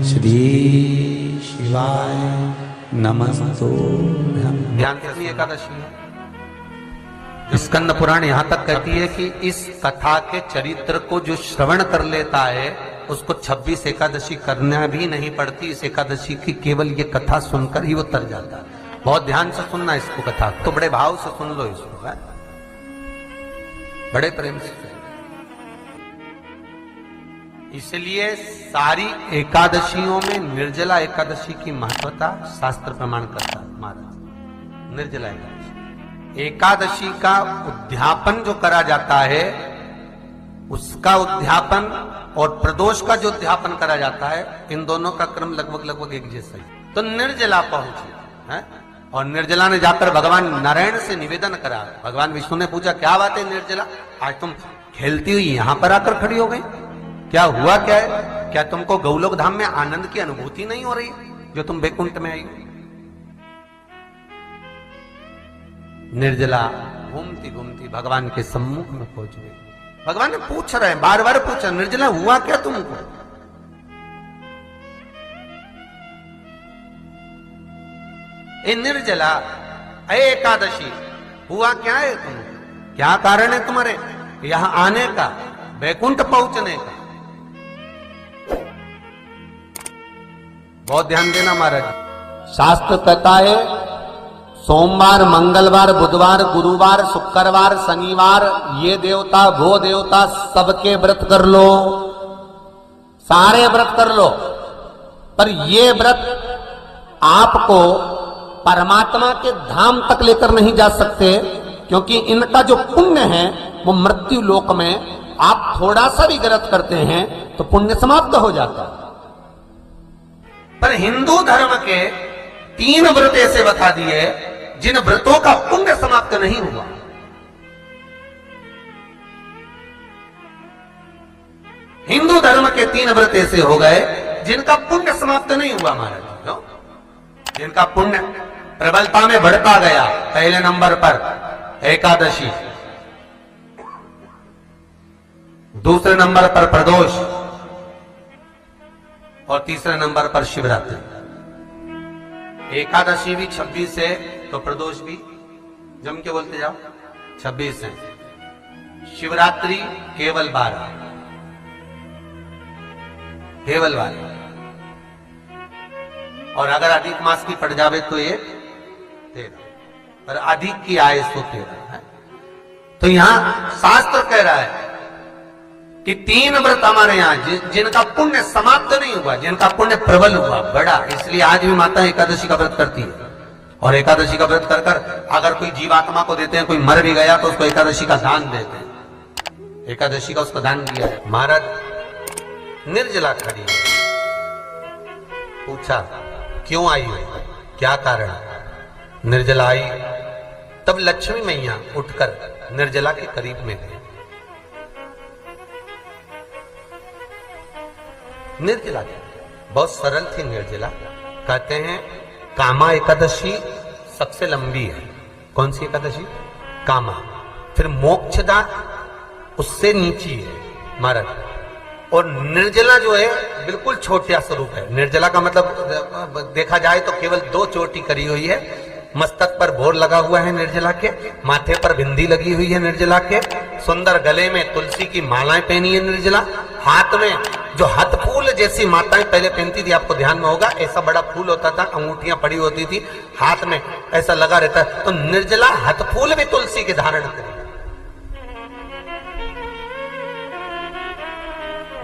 श्री शिवाय नमस्तुभ्यं। ध्यान से एकादशी स्कंद पुराण यहां तक कहती है कि इस कथा के चरित्र को जो श्रवण कर लेता है उसको 26 एकादशी करना भी नहीं पड़ती। इस एकादशी की केवल ये कथा सुनकर ही वो तर जाता है। बहुत ध्यान से सुनना इसको, कथा तो बड़े भाव से सुन लो इसको, है? बड़े प्रेम से। इसलिए सारी एकादशियों में निर्जला एकादशी की महत्वता शास्त्र प्रमाण करता है महाराज। निर्जला एकादशी का उद्यापन जो करा जाता है, उसका उद्यापन और प्रदोष का जो उद्यापन करा जाता है, इन दोनों का क्रम लगभग एक जैसा ही। तो निर्जला पहुंची है और निर्जला ने जाकर भगवान नारायण से निवेदन करा। भगवान विष्णु ने पूछा, क्या बात है निर्जला, आज तुम खेलती हुई यहां पर आकर खड़ी हो गई, क्या हुआ, क्या है? क्या तुमको गौलोक धाम में आनंद की अनुभूति नहीं हो रही जो तुम बैकुंठ में आई? निर्जला घूमती घूमती भगवान के सम्मुख में पहुंच गई। भगवान ने पूछ रहे हैं, बार बार पूछा, निर्जला हुआ क्या तुमको? ए निर्जला, ए एकादशी, हुआ क्या है तुमको? क्या कारण है तुम्हारे यहां आने का, बैकुंठ पहुंचने का? बहुत ध्यान देना महाराज। शास्त्र कहता है सोमवार, मंगलवार, बुधवार, गुरुवार, शुक्रवार, शनिवार, ये देवता वो देवता सबके व्रत कर लो, सारे व्रत कर लो, पर ये व्रत आपको परमात्मा के धाम तक लेकर नहीं जा सकते, क्योंकि इनका जो पुण्य है वो मृत्यु लोक में आप थोड़ा सा भी गलत करते हैं तो पुण्य समाप्त हो जाता है। पर हिंदू धर्म के 3 व्रत ऐसे बता दिए जिन व्रतों का पुण्य समाप्त नहीं हुआ। हिंदू धर्म के 3 व्रत ऐसे हो गए जिनका पुण्य समाप्त नहीं हुआ महाराज। जिनका पुण्य प्रबलता में बढ़ता गया। पहले नंबर पर एकादशी, दूसरे नंबर पर प्रदोष और तीसरे नंबर पर शिवरात्रि। एकादशी भी 26 है तो प्रदोष भी जम के बोलते जाओ 26 है। शिवरात्रि केवल 12, केवल 12, और अगर अधिक मास की पड़ जावे तो ये 13, पर अधिक की आय तो 13 है। तो यहां शास्त्र कह रहा है कि 3 व्रत हमारे यहां जिनका पुण्य समाप्त नहीं हुआ, जिनका पुण्य प्रबल हुआ, बड़ा। इसलिए आज भी माता एकादशी का व्रत करती है। और एकादशी का व्रत कर कर अगर कोई जीवात्मा को देते हैं, कोई मर भी गया तो उसको एकादशी का दान देते हैं। एकादशी का उसको दान दिया है। महाराज निर्जला खड़ी है, पूछा क्यों आई हो, क्या कारण? निर्जला आई तब लक्ष्मी मैया उठकर निर्जला के करीब में गई। निर्जला बहुत सरल थी निर्जला। कहते हैं कामा एकादशी सबसे लंबी है। कौन सी एकादशी? कामा। फिर मोक्षदा उससे नीची है महाराज। और निर्जला जो है बिल्कुल छोटा स्वरूप है। निर्जला का मतलब देखा जाए तो केवल 2 चोटी करी हुई है। मस्तक पर भोर लगा हुआ है निर्जला के, माथे पर बिंदी लगी हुई है निर्जला के, सुंदर गले में तुलसी की मालाएं पहनी है निर्जला, हाथ में जो हाथ फूल जैसी माताएं पहले पहनती थी, आपको ध्यान में होगा, ऐसा बड़ा फूल होता था, अंगूठियां पड़ी होती थी, हाथ में ऐसा लगा रहता है। तो निर्जला हाथ फूल भी तुलसी के धारण करी।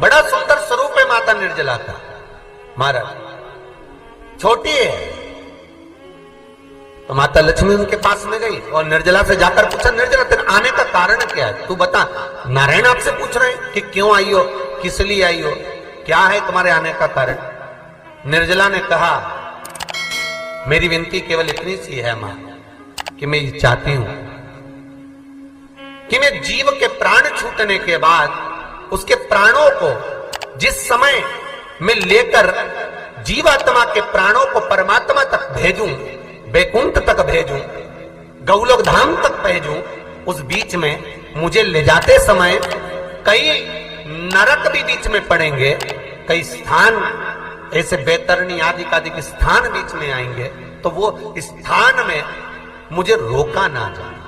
बड़ा सुंदर स्वरूप है माता निर्जला का महाराज। छोटी है तो माता लक्ष्मी उनके पास में गई और निर्जला से जाकर पूछा, निर्जला तेरे आने का कारण क्या है, तू बता। नारायण आपसे पूछ रहे हैं कि क्यों आई हो, किस लिए आई हो, क्या है तुम्हारे आने का कारण? निर्जला ने कहा, मेरी विनती केवल इतनी सी है मां कि मैं ये चाहती हूं कि मैं जीव के प्राण छूटने के बाद उसके प्राणों को जिस समय मैं लेकर जीवात्मा के प्राणों को परमात्मा तक भेजूं, बैकुंठ तक भेजूं, गौलोक धाम तक भेजूं, उस बीच में मुझे ले जाते समय कई नरक भी बीच में पड़ेंगे, कई स्थान ऐसे बैतरणी आदि का स्थान बीच में आएंगे तो वो स्थान में मुझे रोका ना जाना,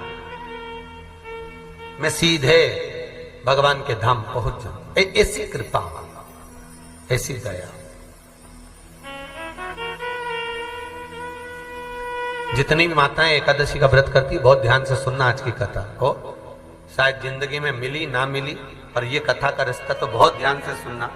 मैं सीधे भगवान के धाम पहुंच जाऊं। ऐसी कृपा, ऐसी दया। जितनी भी माताएं एकादशी का व्रत करती, बहुत ध्यान से सुनना आज की कथा को, शायद जिंदगी में मिली ना मिली, पर ये कथा का रिश्ता तो बहुत ध्यान से सुनना।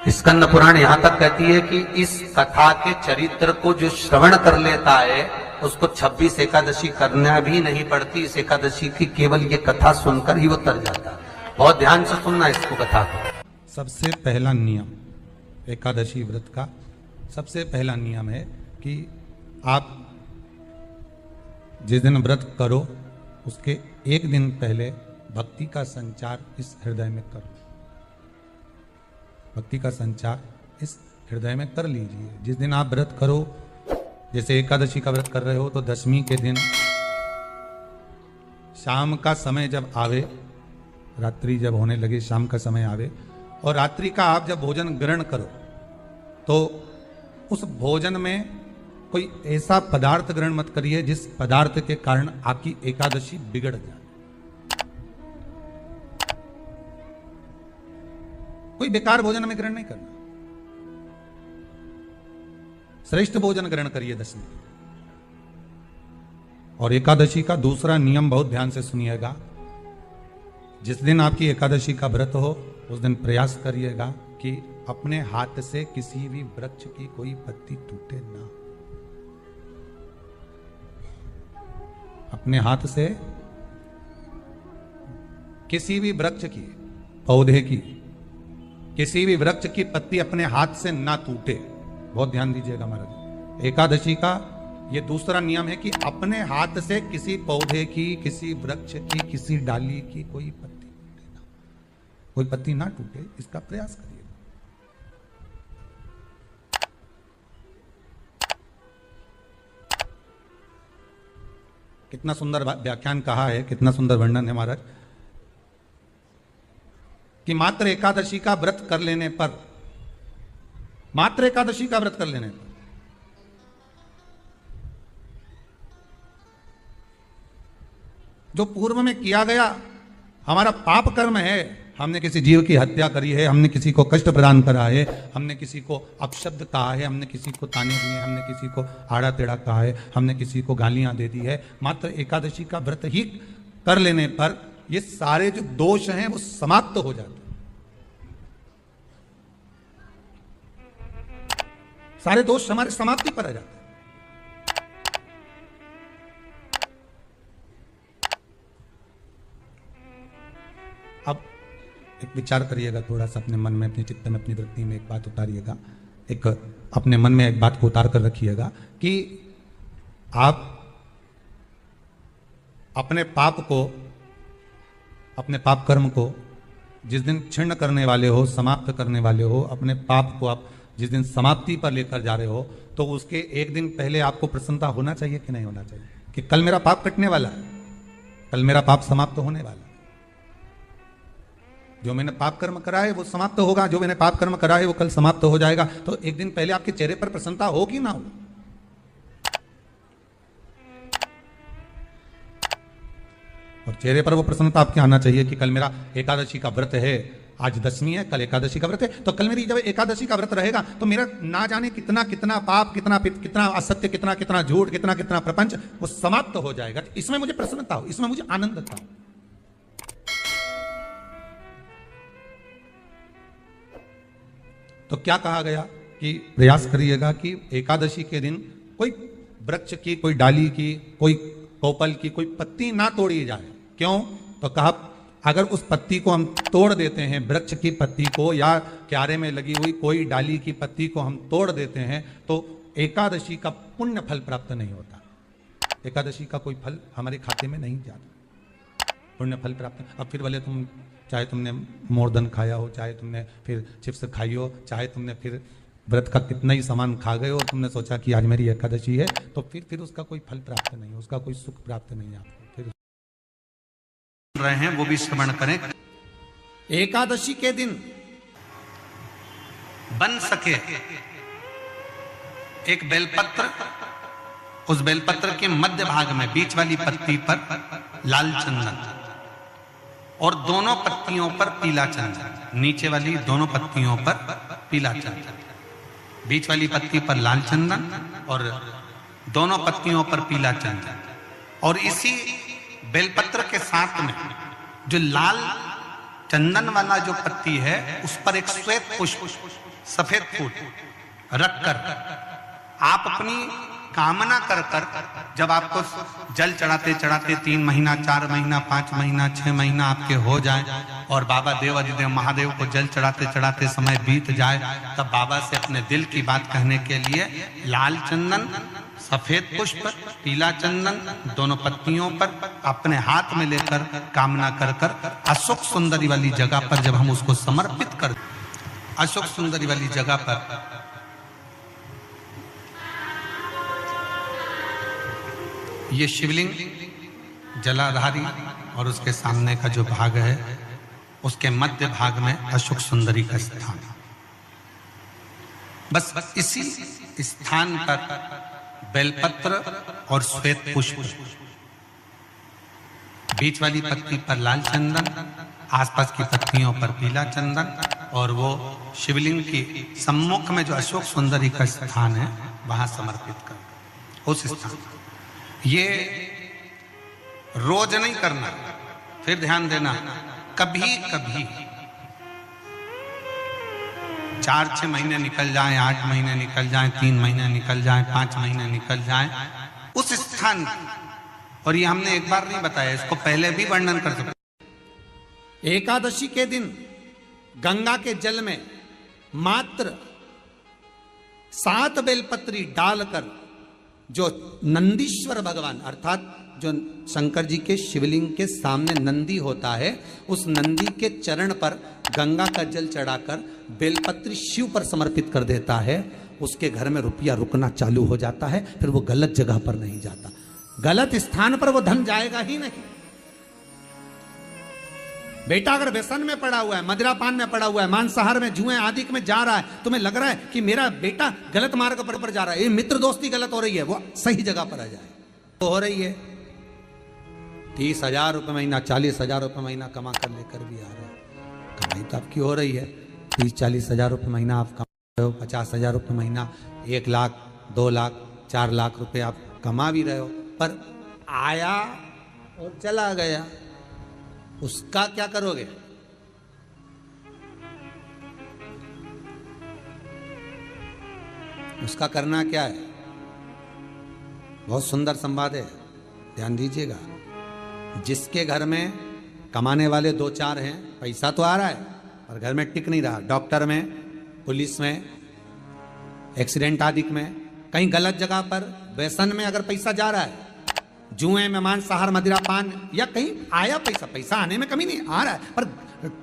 स्कंद पुराण यहां तक कहती है कि इस कथा के चरित्र को जो श्रवण कर लेता है उसको 26 एकादशी करना भी नहीं पड़ती। इस एकादशी की केवल ये कथा सुनकर ही वो तर जाता है। बहुत ध्यान से सुनना इसको, कथा को। सबसे पहला नियम एकादशी व्रत का, सबसे पहला नियम है कि आप जिस दिन व्रत करो उसके एक दिन पहले भक्ति का संचार इस हृदय में करो। भक्ति का संचार इस हृदय में कर लीजिए। जिस दिन आप व्रत करो, जैसे एकादशी का व्रत कर रहे हो तो दशमी के दिन शाम का समय जब आवे, रात्रि जब होने लगे, शाम का समय आवे और रात्रि का आप जब भोजन ग्रहण करो तो उस भोजन में कोई ऐसा पदार्थ ग्रहण मत करिए जिस पदार्थ के कारण आपकी एकादशी बिगड़ जाए। कोई बेकार भोजन में ग्रहण नहीं करना, श्रेष्ठ भोजन ग्रहण करिए दशमी। और एकादशी का दूसरा नियम बहुत ध्यान से सुनिएगा। जिस दिन आपकी एकादशी का व्रत हो उस दिन प्रयास करिएगा कि अपने हाथ से किसी भी वृक्ष की कोई पत्ती टूटे ना। अपने हाथ से किसी भी वृक्ष की, पौधे की, किसी भी वृक्ष की पत्ती अपने हाथ से ना टूटे। बहुत ध्यान दीजिएगा महाराज। एकादशी का ये दूसरा नियम है कि अपने हाथ से किसी पौधे की, किसी वृक्ष की, किसी डाली की कोई पत्ती टूटे ना, कोई पत्ती ना टूटे, इसका प्रयास करिए। कितना सुंदर व्याख्यान कहा है, कितना सुंदर वर्णन है महाराज कि मात्र एकादशी का व्रत कर लेने पर, मात्र एकादशी का व्रत कर लेने पर जो पूर्व में किया गया हमारा पाप कर्म है, हमने किसी जीव की हत्या करी है, हमने किसी को कष्ट प्रदान करा है, हमने किसी को अपशब्द कहा है, हमने किसी को ताने दिए, हमने किसी को आड़ा टेढ़ा कहा है, हमने किसी को गालियां दे दी है, मात्र एकादशी का व्रत ही कर लेने पर ये सारे जो दोष हैं वो समाप्त हो जाते हैं। सारे दोष हमारे समाप्ति पर आ जाते हैं। अब एक विचार करिएगा थोड़ा सा अपने मन में, अपने चित्त में, अपनी वृत्ति में एक बात उतारिएगा। एक अपने मन में एक बात को उतार कर रखिएगा कि आप अपने पाप को, अपने पाप कर्म को जिस दिन क्षीण करने वाले हो, समाप्त करने वाले हो, अपने पाप को आप जिस दिन समाप्ति पर लेकर जा रहे हो तो उसके एक दिन पहले आपको प्रसन्नता होना चाहिए कि नहीं होना चाहिए कि कल मेरा पाप कटने वाला है, कल मेरा पाप समाप्त होने वाला है। जो मैंने पाप कर्म करा है वो समाप्त होगा, जो मैंने पाप कर्म करा है वो कल समाप्त हो जाएगा। तो एक दिन पहले आपके चेहरे पर प्रसन्नता हो कि ना हो? और चेहरे पर वो प्रसन्नता आपके आना चाहिए कि कल मेरा एकादशी का व्रत है, आज दशमी है, कल एकादशी का व्रत है, तो कल मेरी जब एकादशी का व्रत रहेगा तो मेरा ना जाने कितना कितना पाप, कितना असत्य, कितना झूठ, कितना प्रपंच वो समाप्त हो जाएगा। इसमें मुझे प्रसन्नता हो, इसमें मुझे आनंद था। तो क्या कहा गया कि प्रयास करिएगा कि एकादशी के दिन कोई वृक्ष की, कोई डाली की, कोई कोपल की कोई पत्ती ना तोड़ी जाए। क्यों? तो कहा अगर उस पत्ती को हम तोड़ देते हैं, वृक्ष की पत्ती को या क्यारे में लगी हुई कोई डाली की पत्ती को हम तोड़ देते हैं तो एकादशी का पुण्य फल प्राप्त नहीं होता। एकादशी का कोई फल हमारे खाते में नहीं जाता, पुण्य फल प्राप्त। अब फिर भले तुम, चाहे तुमने मोरदन खाया हो, चाहे तुमने फिर चिप्स खाई हो, चाहे तुमने फिर व्रत का कितना ही सामान खा गए हो, तुमने सोचा कि आज मेरी एकादशी है, तो फिर उसका कोई फल प्राप्त नहीं, उसका कोई सुख प्राप्त नहीं आपको। फिर रहे हैं वो भी श्रवण करें। एकादशी के दिन बन सके एक बेलपत्र, उस बेलपत्र के मध्य भाग में बीच वाली पत्ती पर लाल चंदन और दोनों पत्तियों पर पीला चंदन, नीचे वाली दोनों पत्तियों पर पीला चंदन, बीच वाली पत्ती पर लाल चंदन और दोनों पत्तियों पर पीला चंदन। और इसी बेलपत्र के साथ में जो लाल चंदन वाला जो पत्ती है उस पर एक श्वेत पुष्प, सफेद फूल रखकर आप अपनी कामना कर कर जब आपको जल चढ़ाते चढ़ाते 3 महीना, 4 महीना, 5 महीना, 6 महीना आपके हो जाए और बाबा देव अधिदेव महादेव को जल चढ़ाते चढ़ाते समय बीत जाए, तब बाबा से अपने दिल की बात कहने के लिए लाल चंदन, सफेद पुष्प, पीला चंदन दोनों पत्तियों पर अपने हाथ में लेकर कामना कर कर अशोक सुंदरी वाली जगह पर जब हम उसको समर्पित कर, अशोक सुंदरी वाली जगह पर ये शिवलिंग जलाधारी और उसके सामने का जो भाग है उसके मध्य भाग में अशोक सुंदरी का स्थान है। बस इसी स्थान पर बेलपत्र और श्वेत पुष्प, बीच वाली पत्ती पर लाल चंदन, आसपास की पत्तियों पर पीला चंदन और वो शिवलिंग की सम्मुख में जो अशोक सुंदरी का स्थान है वहां समर्पित कर उस स्थान। ये रोज नहीं करना, फिर ध्यान देना, कभी कभी 4-6 महीने निकल जाएं, 8 महीने निकल जाएं, 3 महीने निकल जाएं, 5 महीने निकल जाएं उस स्थान, और ये हमने एक बार नहीं बताया, इसको पहले भी वर्णन कर सकते। एकादशी के दिन गंगा के जल में मात्र 7 बेलपत्री डालकर जो नंदीश्वर भगवान अर्थात जो शंकर जी के शिवलिंग के सामने नंदी होता है, उस नंदी के चरण पर गंगा का जल चढ़ाकर बेलपत्री शिव पर समर्पित कर देता है, उसके घर में रुपया रुकना चालू हो जाता है। फिर वो गलत जगह पर नहीं जाता, गलत स्थान पर वो धन जाएगा ही नहीं। बेटा अगर व्यसन में पड़ा हुआ है, मदिरापान में पड़ा हुआ है, मांसाहार में, जुए आदि में जा रहा है, तुम्हें लग रहा है कि मेरा बेटा गलत मार्ग पर जा रहा है, ये मित्र दोस्ती गलत हो रही है, वो सही जगह पर आ जाए तो हो रही है। 30,000 रुपये महीना, 40,000 रुपये महीना कमा कर लेकर भी आ रहे हैं, कमाई तो आपकी हो रही है। 30-40 हज़ार रुपये महीना आप कमा रहे हो, 50,000 रुपये महीना, 1 लाख, 2 लाख, 4 लाख रुपये आप कमा भी रहे हो, पर आया और चला गया, उसका क्या करोगे? उसका करना क्या है? बहुत सुंदर संवाद है, ध्यान दीजिएगा। जिसके घर में कमाने वाले 2-4 हैं, पैसा तो आ रहा है पर घर में टिक नहीं रहा, डॉक्टर में, पुलिस में, एक्सीडेंट आदि में, कहीं गलत जगह पर व्यसन में अगर पैसा जा रहा है, जुए में, मांसाहार, मदिरापान, या कहीं आया पैसा आने में कमी नहीं, आ रहा है पर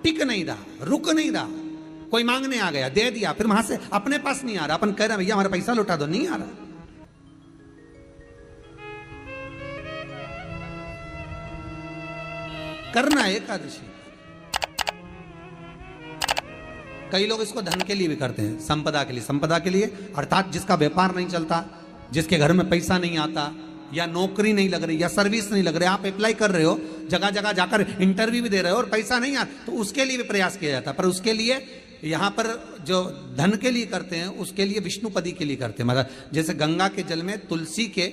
टिक नहीं रहा, रुक नहीं रहा, कोई मांगने आ गया, दे दिया, फिर वहां से अपने पास नहीं आ रहा, अपन कह रहे हैं भैया हमारा पैसा लौटा दो, नहीं आ रहा। करना है एकादशी। कई लोग इसको धन के लिए भी करते हैं, संपदा के लिए। संपदा के लिए अर्थात जिसका व्यापार नहीं चलता, जिसके घर में पैसा नहीं आता, या नौकरी नहीं लग रही, या सर्विस नहीं लग रही, आप अप्लाई कर रहे हो, जगह जगह जाकर इंटरव्यू भी दे रहे हो और पैसा नहीं आता, तो उसके लिए भी प्रयास किया जाता है। पर उसके लिए यहाँ पर जो धन के लिए करते हैं, उसके लिए विष्णुपदी के लिए करते हैं। मतलब जैसे गंगा के जल में तुलसी के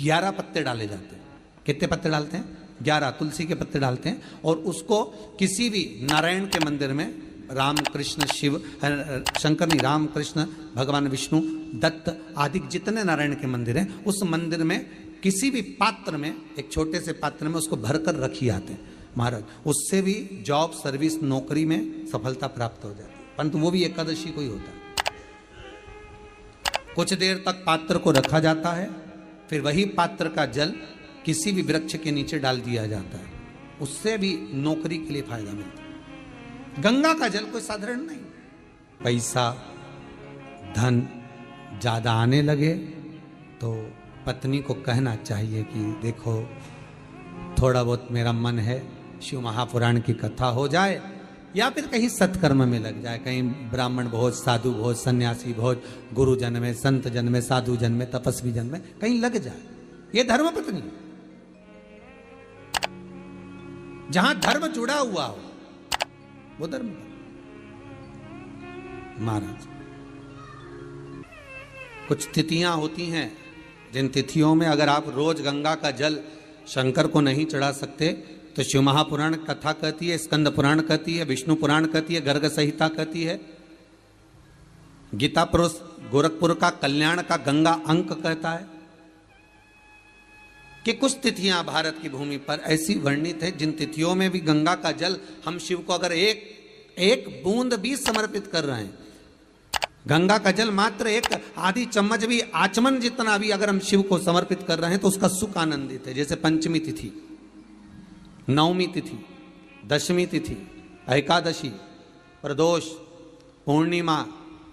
11 पत्ते डाले जाते हैं। कितने पत्ते डालते हैं? 11 तुलसी के पत्ते डालते हैं, और उसको किसी भी नारायण के मंदिर में, राम कृष्ण शिव, शंकर नहीं, राम कृष्ण भगवान विष्णु, दत्त आदि जितने नारायण के मंदिर हैं, उस मंदिर में किसी भी पात्र में, एक छोटे से पात्र में उसको भरकर रखी आते हैं महाराज। उससे भी जॉब, सर्विस, नौकरी में सफलता प्राप्त हो जाती है, परंतु वो भी एकादशी को ही होता है। कुछ देर तक पात्र को रखा जाता है, फिर वही पात्र का जल किसी भी वृक्ष के नीचे डाल दिया जाता है, उससे भी नौकरी के लिए फायदा मिलता है। गंगा का जल कोई साधारण नहीं। पैसा, धन ज्यादा आने लगे तो पत्नी को कहना चाहिए कि देखो थोड़ा बहुत मेरा मन है, शिव महापुराण की कथा हो जाए, या फिर कहीं सत्कर्म में लग जाए, कहीं ब्राह्मण भोज, साधु भोज, सन्यासी भोज, गुरु जन में, संत जन में, साधु जन में, तपस्वी जन में कहीं लग जाए। ये धर्मपत्नी, जहां धर्म जुड़ा हुआ हो वो धर्म। महाराज, कुछ तिथियां होती हैं जिन तिथियों में अगर आप रोज गंगा का जल शंकर को नहीं चढ़ा सकते तो शिव महापुराण कथा कहती है, स्कंद पुराण कहती है, विष्णु पुराण कहती है, गर्ग संहिता कहती है, गीता पुरुष गोरखपुर का कल्याण का गंगा अंक कहता है कि कुछ तिथियां भारत की भूमि पर ऐसी वर्णित है जिन तिथियों में भी गंगा का जल हम शिव को अगर एक बूंद भी समर्पित कर रहे हैं, गंगा का जल मात्र एक आधी चम्मच भी, आचमन जितना भी अगर हम शिव को समर्पित कर रहे हैं तो उसका सुख आनंदित है। जैसे पंचमी तिथि, नवमी तिथि, दशमी तिथि, एकादशी, प्रदोष, पूर्णिमा,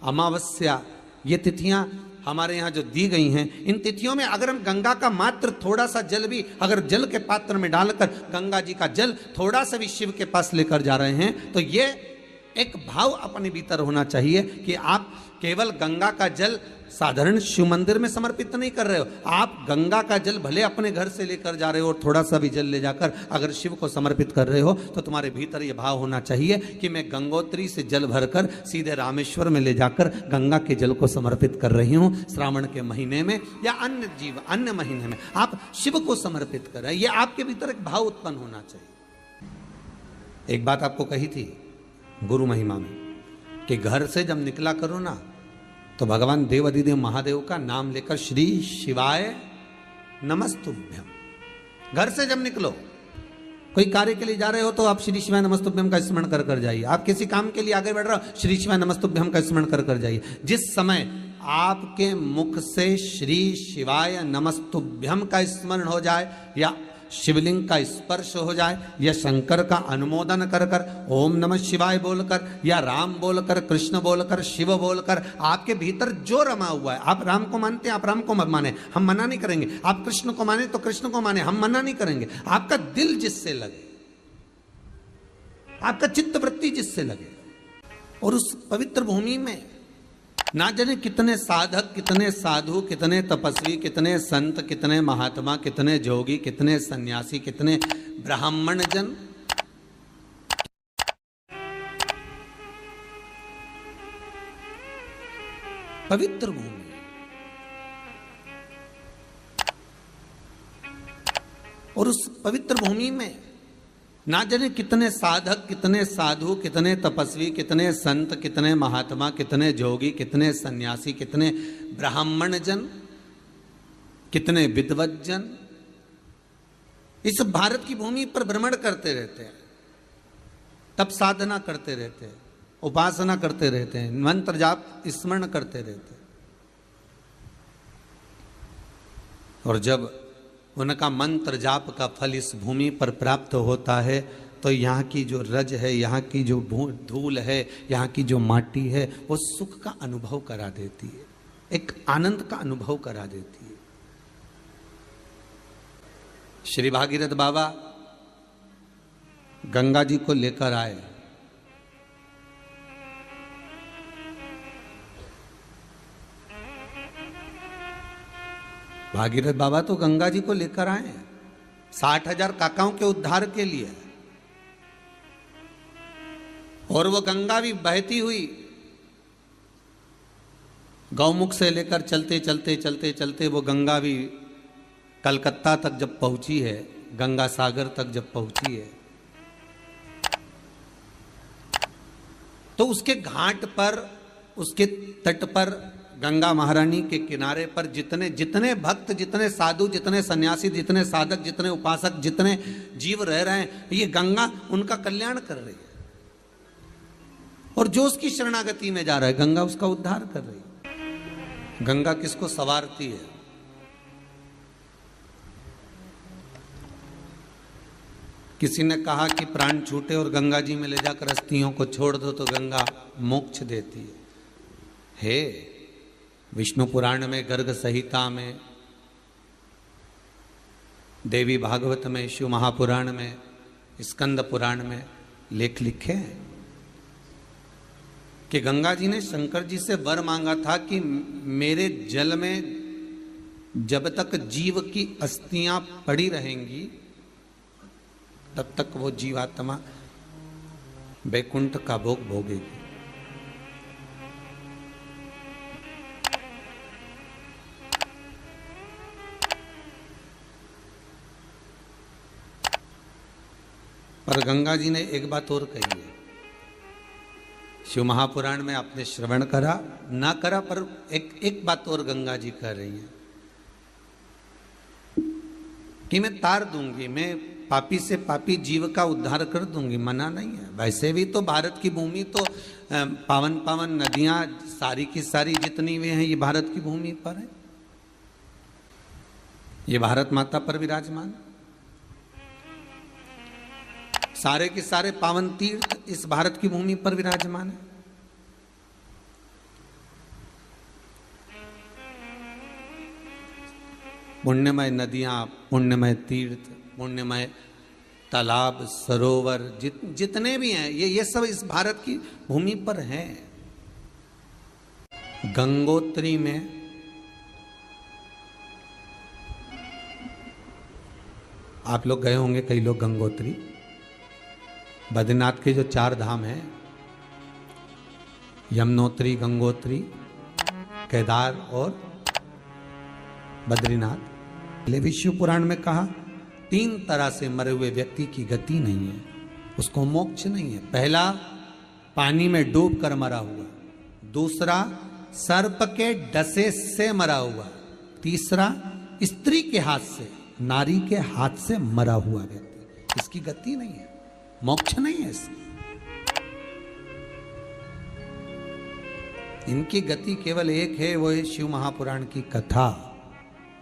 अमावस्या, ये तिथियां हमारे यहाँ जो दी गई हैं, इन तिथियों में अगर हम गंगा का मात्र थोड़ा सा जल भी अगर जल के पात्र में डालकर गंगा जी का जल थोड़ा सा भी शिव के पास लेकर जा रहे हैं तो ये एक भाव अपने भीतर होना चाहिए कि आप केवल गंगा का जल साधारण शिव मंदिर में समर्पित नहीं कर रहे हो, आप गंगा का जल भले अपने घर से लेकर जा रहे हो और थोड़ा सा भी जल ले जाकर अगर शिव को समर्पित कर रहे हो तो तुम्हारे भीतर यह भाव होना चाहिए कि मैं गंगोत्री से जल भरकर सीधे रामेश्वर में ले जाकर गंगा के जल को समर्पित कर रही हूँ। श्रावण के महीने में या अन्य महीने में आप शिव को समर्पित कर रहे हैं, यह आपके भीतर एक भाव उत्पन्न होना चाहिए। एक बात आपको कही थी गुरु महिमा में कि घर से जब निकला करो ना तो भगवान देव अधिदेव महादेव का नाम लेकर श्री शिवाय नमस्तुभ्यम। घर से जब निकलो, कोई कार्य के लिए जा रहे हो तो आप श्री शिवाय नमस्तुभ्यम का स्मरण कर कर जाइए। आप किसी काम के लिए आगे बढ़ रहे हो, श्री शिवाय नमस्तुभ्यम का स्मरण कर कर जाइए। जिस समय आपके मुख से श्री शिवाय नमस्तुभ्यम का स्मरण हो जाए या शिवलिंग का स्पर्श हो जाए या शंकर का अनुमोदन कर कर ओम नमः शिवाय बोलकर या राम बोलकर, कृष्ण बोलकर, शिव बोलकर, आपके भीतर जो रमा हुआ है, आप राम को मानते हैं आप राम को माने, हम मना नहीं करेंगे। आप कृष्ण को माने तो कृष्ण को माने, हम मना नहीं करेंगे। आपका दिल जिससे लगे, आपका चित्त वृत्ति जिससे लगे, और उस पवित्र भूमि में ना जाने कितने साधक, कितने साधु, कितने तपस्वी, कितने संत, कितने महात्मा, कितने जोगी, कितने सन्यासी, कितने ब्राह्मण जन पवित्र भूमि, और उस पवित्र भूमि में ना जाने कितने साधक, कितने साधु, कितने तपस्वी, कितने संत, कितने महात्मा, कितने जोगी, कितने सन्यासी, कितने ब्राह्मण जन, कितने विद्वत जन इस भारत की भूमि पर भ्रमण करते रहते हैं, तप साधना करते रहते हैं, उपासना करते रहते हैं, मंत्र जाप स्मरण करते रहते हैं। और जब उनका मंत्र जाप का फल इस भूमि पर प्राप्त होता है तो यहाँ की जो रज है, यहाँ की जो धूल है, यहाँ की जो माटी है, वो सुख का अनुभव करा देती है, एक आनंद का अनुभव करा देती है। श्री भागीरथ बाबा गंगा जी को लेकर आए। भागीरथ बाबा तो गंगा जी को लेकर आए 60,000 काकाओं के उद्धार के लिए, और वो गंगा भी बहती हुई गौमुख से लेकर चलते चलते चलते चलते वो गंगा भी कलकत्ता तक जब पहुंची है, गंगा सागर तक जब पहुंची है, तो उसके घाट पर, उसके तट पर, गंगा महारानी के किनारे पर जितने भक्त, जितने साधु, जितने सन्यासी, जितने साधक, जितने उपासक, जितने जीव रह रहे हैं, ये गंगा उनका कल्याण कर रही है। और जो उसकी शरणागति में जा रहा है, गंगा उसका उद्धार कर रही है। गंगा किसको संवारती है? किसी ने कहा कि प्राण छूटे और गंगा जी में ले जाकर अस्थियों को छोड़ दो तो गंगा मोक्ष देती है। विष्णु पुराण में, गर्ग संहिता में, देवी भागवत में, शिव महापुराण में, स्कंद पुराण में लेख लिखे हैं कि गंगा जी ने शंकर जी से वर मांगा था कि मेरे जल में जब तक जीव की अस्थियां पड़ी रहेंगी तब तक वो जीवात्मा वैकुंठ का भोग भोगेगी। पर गंगा जी ने एक बात और कही है, शिव महापुराण में आपने श्रवण करा ना करा, पर एक बात और गंगा जी कह रही हैं कि मैं तार दूंगी, मैं पापी से पापी जीव का उद्धार कर दूंगी, मना नहीं है। वैसे भी तो भारत की भूमि तो पावन पावन नदियां सारी की सारी जितनी भी हैं ये भारत की भूमि पर है, ये भारत माता पर विराजमान, सारे के सारे पावन तीर्थ इस भारत की भूमि पर विराजमान है। पुण्यमय नदियां, पुण्यमय तीर्थ, पुण्यमय तालाब, सरोवर जितने भी हैं ये सब इस भारत की भूमि पर हैं। गंगोत्री में आप लोग गए होंगे, कई लोग गंगोत्री, बद्रीनाथ के जो 4 धाम हैं, यमुनोत्री, गंगोत्री, केदार और बद्रीनाथ। विष्णु पुराण में कहा 3 तरह से मरे हुए व्यक्ति की गति नहीं है, उसको मोक्ष नहीं है। पहला पानी में डूब कर मरा हुआ, दूसरा सर्प के डसे से मरा हुआ, तीसरा स्त्री के हाथ से, नारी के हाथ से मरा हुआ व्यक्ति, इसकी गति नहीं है, मोक्ष नहीं है इसकी। इनकी गति केवल एक है, वो है शिव महापुराण की कथा।